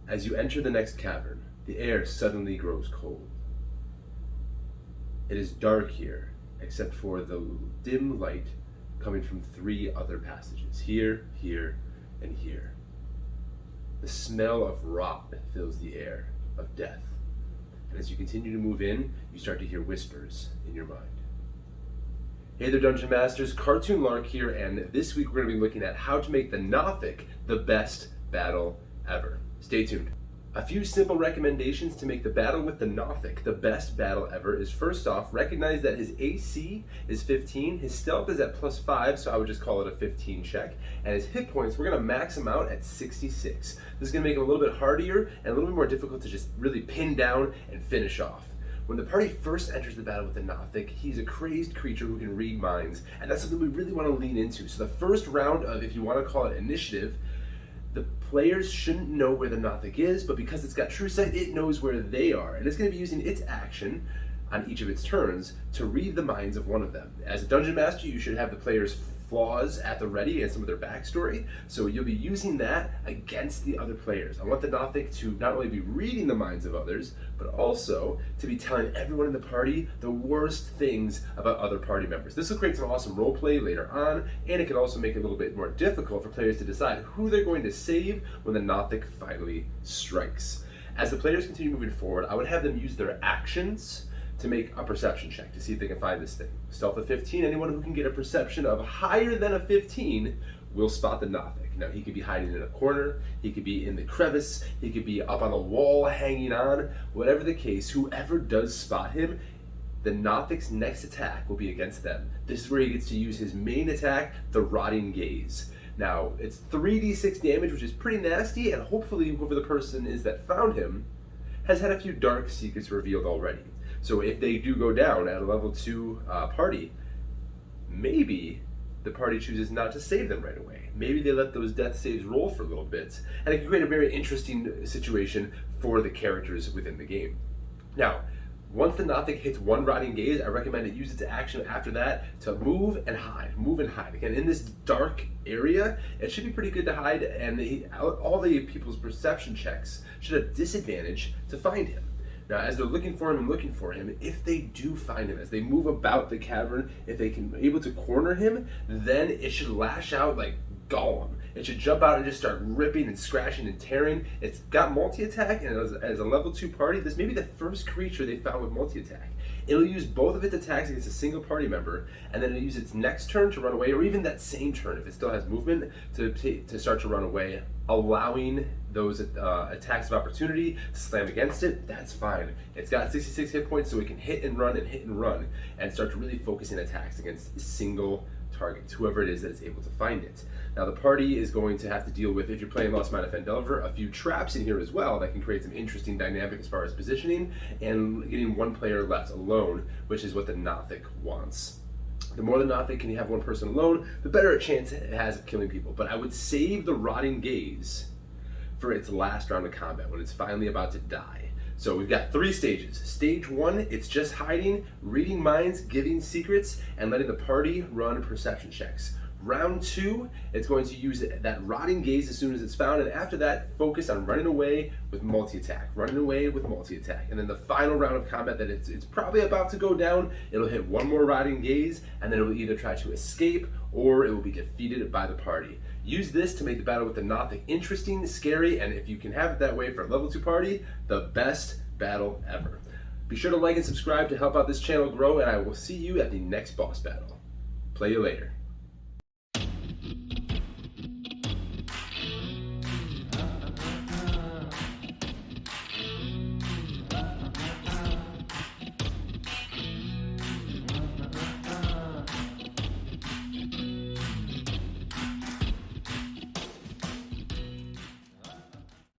As you enter the next cavern, the air suddenly grows cold. It is dark here, except for the dim light coming from 3 other passages, here, here, and here. The smell of rot fills the air, of death. And as you continue to move in, you start to hear whispers in your mind. Hey there, Dungeon Masters, Cartoon Lark here, and this week we're going to be looking at how to make the Nothic the best battle ever. Stay tuned. A few simple recommendations to make the battle with the Nothic the best battle ever is, first off, recognize that his AC is 15, his stealth is at +5, so I would just call it a 15 check, and his hit points, we're going to max him out at 66. This is going to make him a little bit hardier and a little bit more difficult to just really pin down and finish off. When the party first enters the battle with the Nothic, he's a crazed creature who can read minds, and that's something we really want to lean into. So the first round of, if you want to call it initiative, the players shouldn't know where the Nothic is, but because it's got true sight, it knows where they are, and it's going to be using its action on each of its turns to read the minds of one of them. As a Dungeon Master, you should have the players' flaws at the ready and some of their backstory, so you'll be using that against the other players. I want the Nothic to not only be reading the minds of others, but also to be telling everyone in the party the worst things about other party members. This will create some awesome roleplay later on, and it can also make it a little bit more difficult for players to decide who they're going to save when the Nothic finally strikes. As the players continue moving forward, I would have them use their actions to make a perception check to see if they can find this thing. Stealth of 15, anyone who can get a perception of higher than a 15 will spot the Nothic. Now, he could be hiding in a corner, he could be in the crevice, he could be up on a wall hanging on. Whatever the case, whoever does spot him, the Nothic's next attack will be against them. This is where he gets to use his main attack, the Rotting Gaze. Now, it's 3d6 damage, which is pretty nasty, and hopefully whoever the person is that found him has had a few dark secrets revealed already. So if they do go down at a level 2 party, maybe the party chooses not to save them right away. Maybe they let those death saves roll for a little bit, and it can create a very interesting situation for the characters within the game. Now, once the Nothic hits 1 Rotting Gaze, I recommend it use its action after that to move and hide. Move and hide. Again, in this dark area, it should be pretty good to hide, and all the people's perception checks should have disadvantage to find him. Now, as they're looking for him, if they do find him, as they move about the cavern, if they can be able to corner him, then it should lash out like Gollum. It should jump out and just start ripping and scratching and tearing. It's got multi-attack, and as a level 2 party, this may be the first creature they found with multi-attack. It'll use both of its attacks against a single party member, and then it'll use its next turn to run away, or even that same turn, if it still has movement, to start to run away, allowing those attacks of opportunity to slam against it. That's fine. It's got 66 hit points, so it can hit and run, and start to really focus in attacks against single targets, whoever it is that is able to find it. Now, the party is going to have to deal with, if you're playing Lost Mine of Phandelver, a few traps in here as well that can create some interesting dynamic as far as positioning and getting 1 player left alone, which is what the Nothic wants. The more the Nothic can have 1 person alone, the better a chance it has of killing people. But I would save the Rotting Gaze for its last round of combat, when it's finally about to die. So we've got 3 stages. Stage 1, it's just hiding, reading minds, giving secrets, and letting the party run perception checks. Round 2, it's going to use that Rotting Gaze as soon as it's found, and after that, focus on running away with multi-attack. And then the final round of combat that it's probably about to go down, it'll hit 1 more Rotting Gaze, and then it will either try to escape, or it will be defeated by the party. Use this to make the battle with the Nothic interesting, scary, and if you can have it that way for a level 2 party, the best battle ever. Be sure to like and subscribe to help out this channel grow, and I will see you at the next boss battle. Play you later.